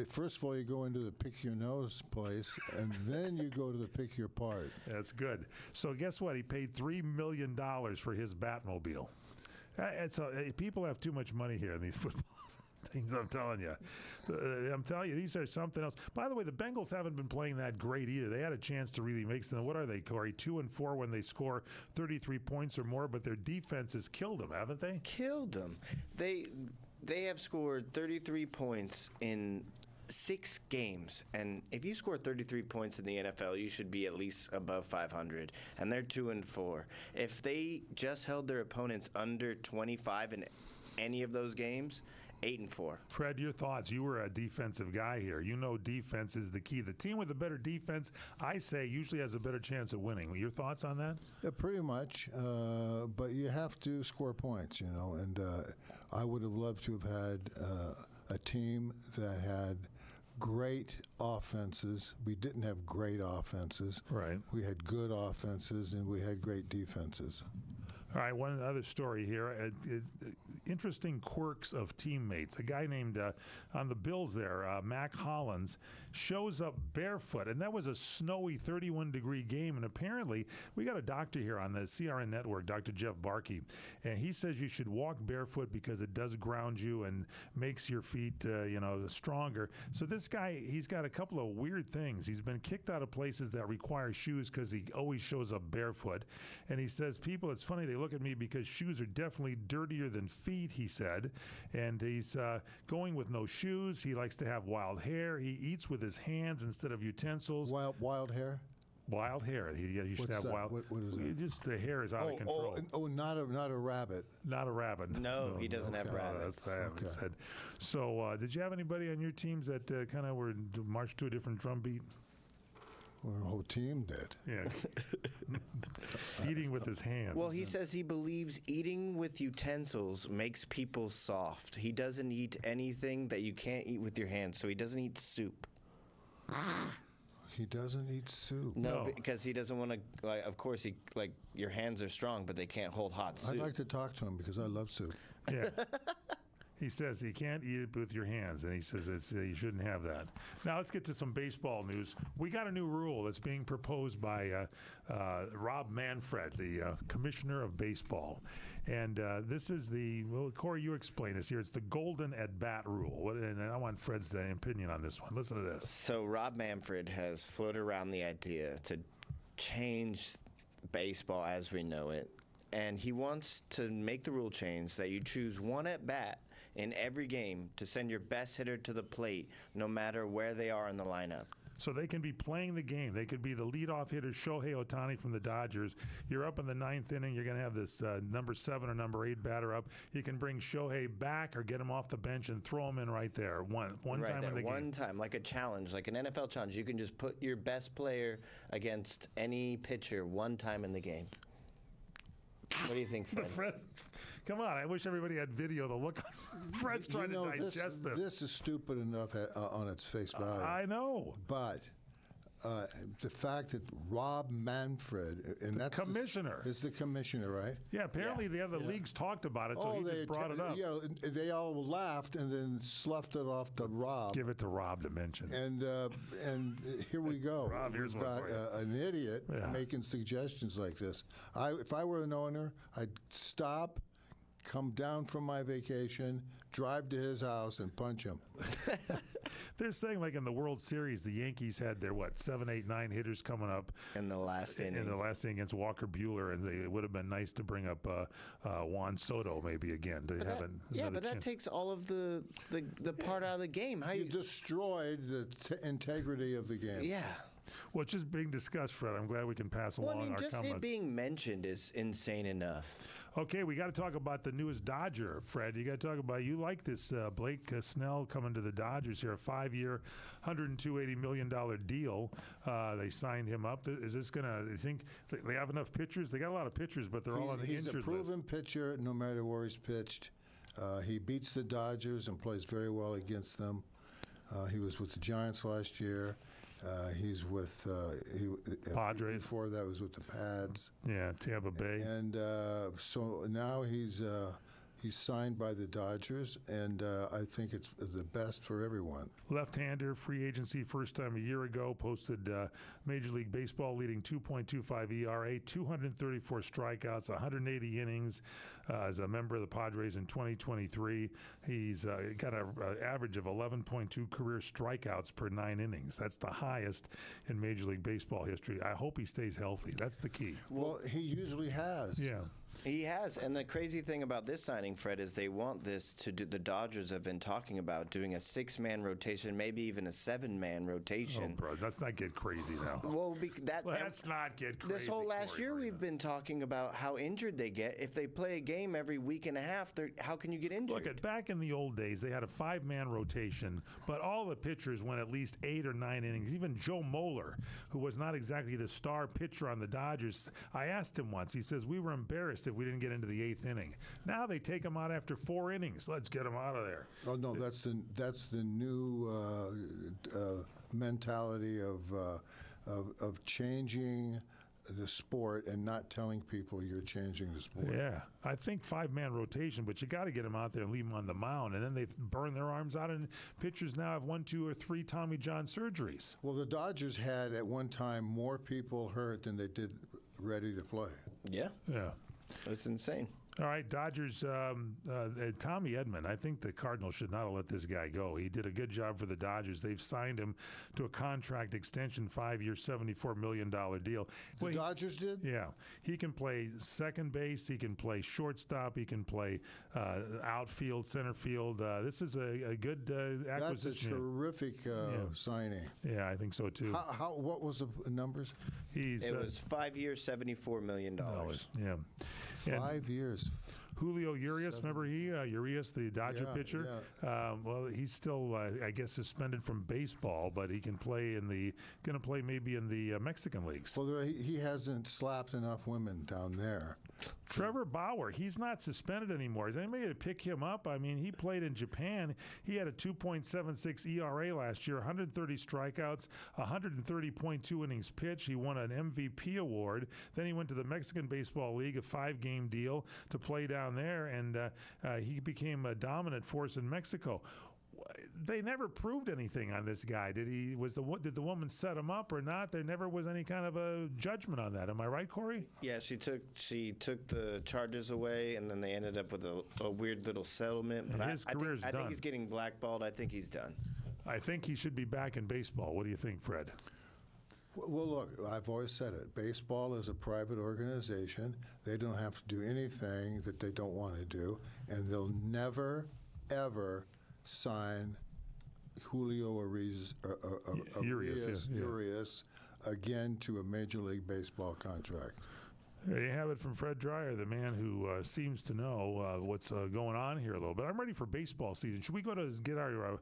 First of all, you go into the pick your nose place, and then you go to the pick your part. That's good. So guess what? He paid $3 million for his Batmobile. People have too much money here in these football teams, I'm telling you. These are something else. By the way, the Bengals haven't been playing that great either. They had a chance to really make some. What are they, Corey? 2-4 when they score 33 points or more, but their defense has killed them, haven't they? Killed them. They have scored 33 points in 6 games, and if you score 33 points in the NFL, you should be at least above 500, and they're 2-4. If they just held their opponents under 25 in any of those games, 8-4. Fred, your thoughts? You were a defensive guy here. You know defense is the key. The team with a better defense, I say, usually has a better chance of winning. Your thoughts on that? Yeah, pretty much, but you have to score points, and I would have loved to have had a team that had great offenses. We didn't have great offenses. Right. We had good offenses, and we had great defenses. All right, one other story here. Interesting quirks of teammates. A guy named, on the Bills there, Mac Hollins, shows up barefoot. And that was a snowy 31-degree game. And apparently, we got a doctor here on the CRN network, Dr. Jeff Barkey. And he says you should walk barefoot because it does ground you and makes your feet, stronger. So this guy, he's got a couple of weird things. He's been kicked out of places that require shoes because he always shows up barefoot. And he says, people, it's funny, they look at me because shoes are definitely dirtier than feet, he said. And he's going with no shoes. He likes to have wild hair. He eats with his hands instead of utensils. Wild hair? Wild hair. You should have wild. What is that? Just the hair is out of control. Not a rabbit. Not a rabbit. No, he doesn't have rabbits. That's what he said. So, did you have anybody on your teams that kind of were marched to a different drum beat? Well, the whole team did. Yeah. Eating with his hands. Well, he says he believes eating with utensils makes people soft. He doesn't eat anything that you can't eat with your hands, so he doesn't eat soup. He doesn't eat soup. No, because he doesn't want to. Of course, your hands are strong, but they can't hold hot soup. I'd like to talk to him because I love soup. Yeah. He says you can't eat it with your hands, and he says you shouldn't have that. Now let's get to some baseball news. We got a new rule that's being proposed by Rob Manfred, the commissioner of baseball. And this is Corey, you explain this here. It's the golden at-bat rule. And I want Fred's opinion on this one. Listen to this. So Rob Manfred has floated around the idea to change baseball as we know it. And he wants to make the rule change that you choose one at-bat in every game to send your best hitter to the plate no matter where they are in the lineup. So they can be playing the game. They could be the leadoff hitter, Shohei Ohtani from the Dodgers. You're up in the 9th inning. You're going to have this number 7 or number 8 batter up. You can bring Shohei back or get him off the bench and throw him in right there. One time in the game. One time, like a challenge, like an NFL challenge. You can just put your best player against any pitcher one time in the game. What do you think, Fred? Come on, I wish everybody had video. The look on Fred's trying to digest this. This is stupid enough on its face value. I know. But the fact that Rob Manfred, and that's commissioner, is the commissioner, right? Yeah, apparently the other leagues talked about it, so he just brought it up. Yeah, they all laughed and then sloughed it off to Rob. Give it to Rob to mention. And here we go. Rob, here's We've got an idiot making suggestions like this. If I were an owner, I'd stop, come down from my vacation, drive to his house, and punch him. They're saying, like in the World Series, the Yankees had their 7, 8, 9 hitters coming up in the last inning. In the last inning against Walker Buehler, and it would have been nice to bring up Juan Soto maybe again to have but that takes all of the part out of the game. How you destroyed the integrity of the game. Yeah. Well, it's just being discussed, Fred. I'm glad we can pass along our comments. Just it being mentioned is insane enough. Okay, we got to talk about the newest Dodger, Fred. You got to talk about, you like this Blake Snell coming to the Dodgers here, a 5-year, $180 million deal. They signed him up. Is this going to, you think they have enough pitchers? They got a lot of pitchers, but they're all on the injured list. He's a proven pitcher no matter where he's pitched. He beats the Dodgers and plays very well against them. He was with the Giants last year. He's with Padres. Before that was with the Pads. Yeah, Tampa Bay. And so now he's signed by the Dodgers, and I think it's the best for everyone. Left-hander, free agency, first time a year ago, posted Major League Baseball leading 2.25 ERA, 234 strikeouts, 180 innings as a member of the Padres in 2023. He's got an average of 11.2 career strikeouts per 9 innings. That's the highest in Major League Baseball history. I hope he stays healthy. That's the key. Well, he usually has. Yeah. He has, and the crazy thing about this signing, Fred, is they want this to do. The Dodgers have been talking about doing a 6-man rotation, maybe even a 7-man rotation. Oh, bro, let's not get crazy now. Well, let's not get crazy. This whole last year, we've been talking about how injured they get. If they play a game every week and a half, how can you get injured? Look, back in the old days, they had a 5-man rotation, but all the pitchers went at least 8 or 9 innings. Even Joe Moeller, who was not exactly the star pitcher on the Dodgers, I asked him once. He says, we were embarrassed if we didn't get into the 8th inning. Now they take him out after 4 innings. Let's get him out of there. Oh no, that's the new mentality of changing the sport and not telling people you're changing the sport. Yeah, I think 5-man rotation, but you got to get them out there and leave them on the mound, and then they burn their arms out, and pitchers now have 1, 2, or 3 Tommy John surgeries. Well, the Dodgers had at one time more people hurt than they did ready to play. Yeah. Yeah. It's insane. All right, Dodgers, Tommy Edman, I think the Cardinals should not have let this guy go. He did a good job for the Dodgers. They've signed him to a contract extension, 5-year, $74 million deal. The Dodgers did? Yeah. He can play second base. He can play shortstop. He can play outfield, center field. This is a good acquisition. That's a terrific signing. Yeah, I think so, too. What was the numbers? It was 5 years, $74 million. Yeah. 5 years. Julio Urias, remember Urias, the Dodger pitcher? Yeah. Well, he's still, I guess, suspended from baseball, but he can play going to play maybe in the Mexican leagues. Well, he hasn't slapped enough women down there. Trevor Bauer, he's not suspended anymore. Is anybody going to pick him up? I mean, he played in Japan. He had a 2.76 ERA last year, 130 strikeouts, 130.2 innings pitched. He won an MVP award. Then he went to the Mexican Baseball League, a 5-game deal to play down there, and he became a dominant force in Mexico. They never proved anything on this guy. Did the woman set him up or not? There never was any kind of a judgment on that. Am I right, Corey? Yeah, she took the charges away, and then they ended up with a weird little settlement. But his career's done. I think he's getting blackballed. I think he's done. I think he should be back in baseball. What do you think, Fred? Well, look, I've always said it. Baseball is a private organization. They don't have to do anything that they don't want to do, and they'll never, ever sign Julio Urias again to a Major League Baseball contract. There you have it from Fred Dreyer, the man who seems to know what's going on here a little bit. I'm ready for baseball season. Should we go to get our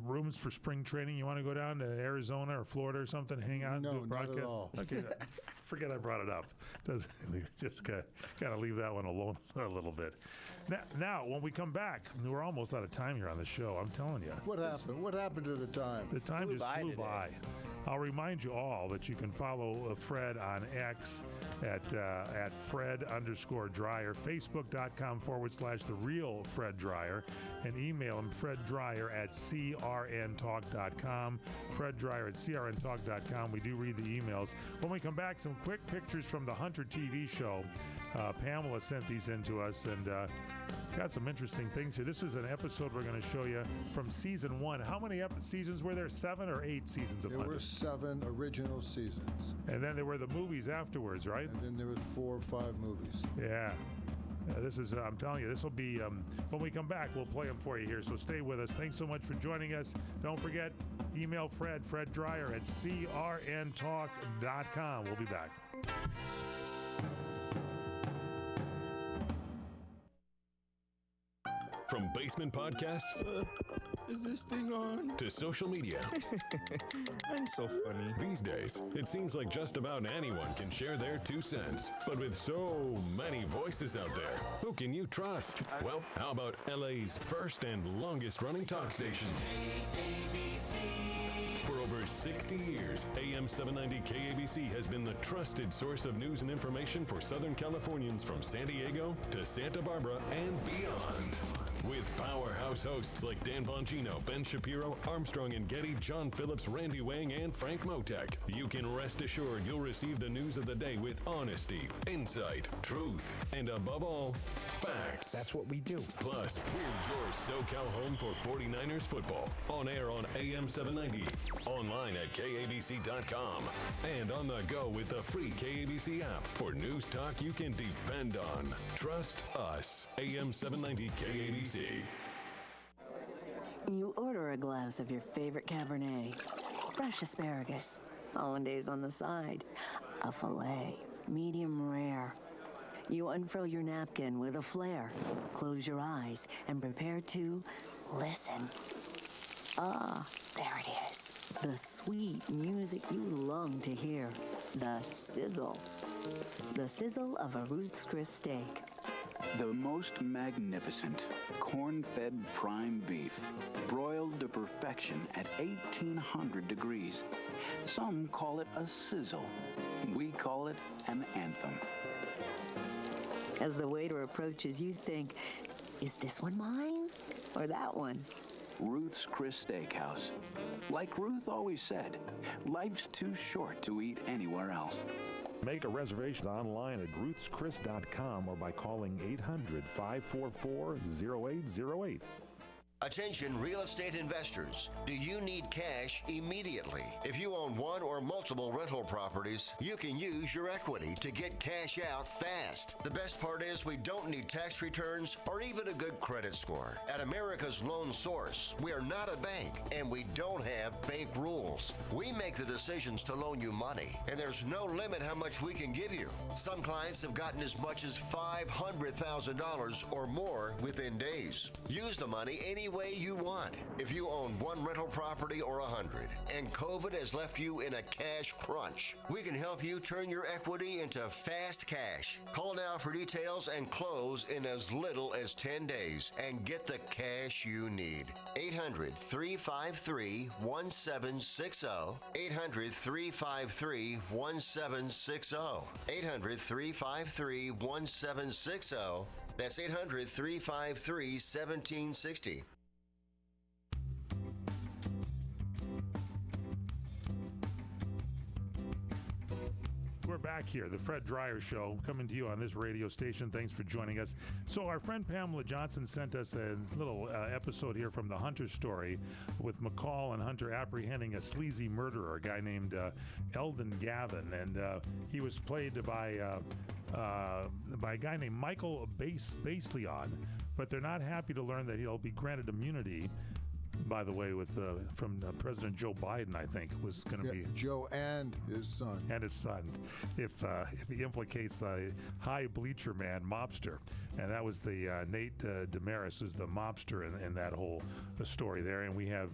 rooms for spring training? You want to go down to Arizona or Florida or something, hang out and do a broadcast? Not at all. Okay, forget I brought it up. We just got to leave that one alone a little bit. Now, when we come back, we're almost out of time here on the show. I'm telling you. What happened? What happened to the time? The time just flew by. I'll remind you all that you can follow Fred on X at Fred_Dreyer, Facebook.com/The Real Fred Dreyer, and email him FredDreyer@CRNTalk.com, FredDreyer@CRNTalk.com. We do read the emails. When we come back, some quick pictures from the Hunter TV show. Pamela sent these in to us, and got some interesting things here. This is an episode we're going to show you from season 1. How many seasons were there? 7 or 8 seasons of Hunter? There were 7 original seasons. And then there were the movies afterwards, right? And then there was 4 or 5 movies. Yeah. This is, I'm telling you, this will be, when we come back, we'll play them for you here. So stay with us. Thanks so much for joining us. Don't forget, email Fred Dreyer at CRNTalk.com. We'll be back. From basement podcasts Is this thing on? to social media. I'm so funny. These days, it seems like just about anyone can share their 2 cents. But with so many voices out there, who can you trust? Well, how about LA's first and longest running talk station? For over 60 years, AM 790 KABC has been the trusted source of news and information for Southern Californians from San Diego to Santa Barbara and beyond. With powerhouse hosts like Dan Bongino, Ben Shapiro, Armstrong and Getty, John Phillips, Randy Wang, and Frank Motek, you can rest assured you'll receive the news of the day with honesty, insight, truth, and above all, facts. That's what we do. Plus, we're your SoCal home for 49ers football. On air on AM 790, online at KABC.com, and on the go with the free KABC app for news talk you can depend on. Trust us. AM 790 KABC. You order a glass of your favorite Cabernet, fresh asparagus, hollandaise on the side, a filet, medium rare. You unfurl your napkin with a flair, close your eyes, and prepare to listen. Ah, there it is. The sweet music you long to hear. The sizzle. The sizzle of a Ruth's Chris steak. The most magnificent corn-fed prime beef, broiled to perfection at 1,800 degrees. Some call it a sizzle. We call it an anthem. As the waiter approaches, you think, is this one mine or that one? Ruth's Chris Steakhouse. Like Ruth always said, life's too short to eat anywhere else. Make a reservation online at ruthschris.com or by calling 800-544-0808. Attention real estate investors. Do you need cash immediately? If you own one or multiple rental properties, you can use your equity to get cash out fast. The best part is we don't need tax returns or even a good credit score. At America's Loan Source, we are not a bank and we don't have bank rules. We make the decisions to loan you money, and there's no limit how much we can give you. Some clients have gotten as much as $500,000 or more within days. Use the money any way you want. If you own one rental property or 100 and COVID has left you in a cash crunch, we can help you turn your equity into fast cash. Call now for details and close in as little as 10 days and get the cash you need. 800-353-1760. 800-353-1760. 800-353-1760. That's 800-353-1760. We're back here, the Fred Dreyer Show, coming to you on this radio station. Thanks for joining us. So our friend Pamela Johnson sent us a little episode here from the Hunter story with McCall and Hunter apprehending a sleazy murderer, a guy named Eldon Gavin, and he was played by a guy named Michael Basleon, but they're not happy to learn that he'll be granted immunity. By the way, with from President Joe Biden, I think was going to be Joe and his son. And his son, if he implicates the high bleacher man mobster, and that was the Nate Damaris, who's the mobster in that whole story there. And we have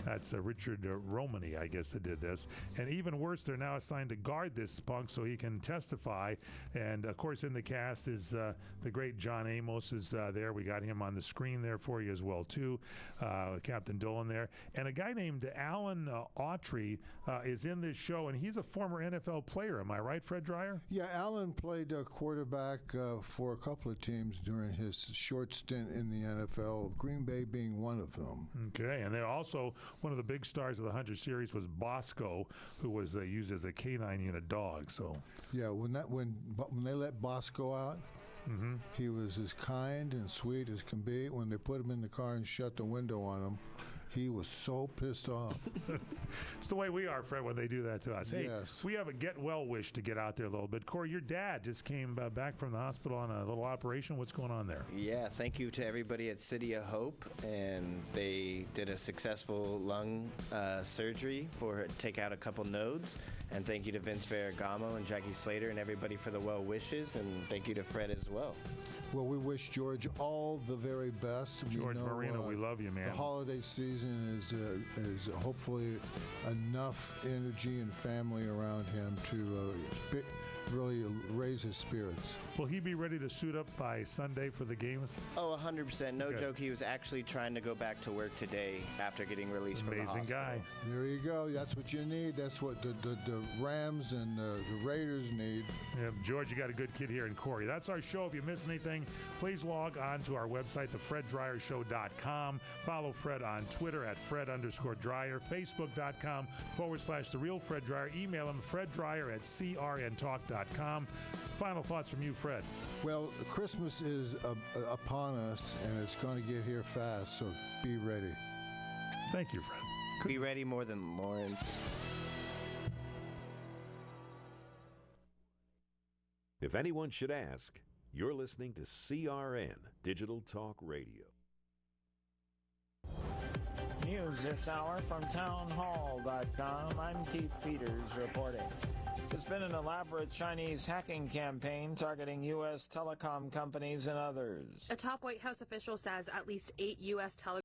that's Richard Romani, I guess, that did this. And even worse, they're now assigned to guard this punk so he can testify. And of course, in the cast is the great John Amos is there. We got him on the screen there for you as well too. Captain Dolan there, and a guy named Alan Autry is in this show, and he's a former NFL player. Am I right, Fred Dreyer? Yeah, Alan played quarterback for a couple of teams during his short stint in the NFL, Green Bay being one of them. Okay, and they're also one of the big stars of the Hunter series was Bosco, who was used as a canine unit dog. So yeah, when they let Bosco out, mm-hmm. he was as kind and sweet as can be. When they put him in the car and shut the window on him, He was so pissed off. It's the way we are, Fred, when they do that to us. Hey, Yes. we have a get well wish to get out there a little bit. Corey, your dad just came back from the hospital on a little operation. What's going on there? Yeah, thank you to everybody at City of Hope, and they did a successful lung surgery for take out a couple nodes. And thank you to Vince Ferragamo and Jackie Slater and everybody for the well wishes, and thank you to Fred as well. Well, we wish George all the very best. George Marino, we love you, man. The holiday season is hopefully enough energy and family around him to really raise his spirits. Will he be ready to suit up by Sunday for the games? Oh, 100%. No Good. joke. He was actually trying to go back to work today after getting released from the Amazing hospital. guy. There you go. That's what you need. That's what the Rams and the Raiders need. Yeah, George, you got a good kid here in Corey. That's our show. If you missed anything, please log on to our website, thefreddryershow.com. Follow Fred on Twitter at Fred_Dryer, Facebook.com/The Real Fred Dryer. Email him, FredDryer@CRNTalk.com. Final thoughts from you, Fred. Well, Christmas is upon us, and it's going to get here fast, so be ready. Thank you, Fred. Be ready more than Lawrence. If anyone should ask, you're listening to CRN Digital Talk Radio. News this hour from townhall.com. I'm Keith Peters reporting. There's been an elaborate Chinese hacking campaign targeting U.S. telecom companies and others. A top White House official says at least 8 U.S. telecom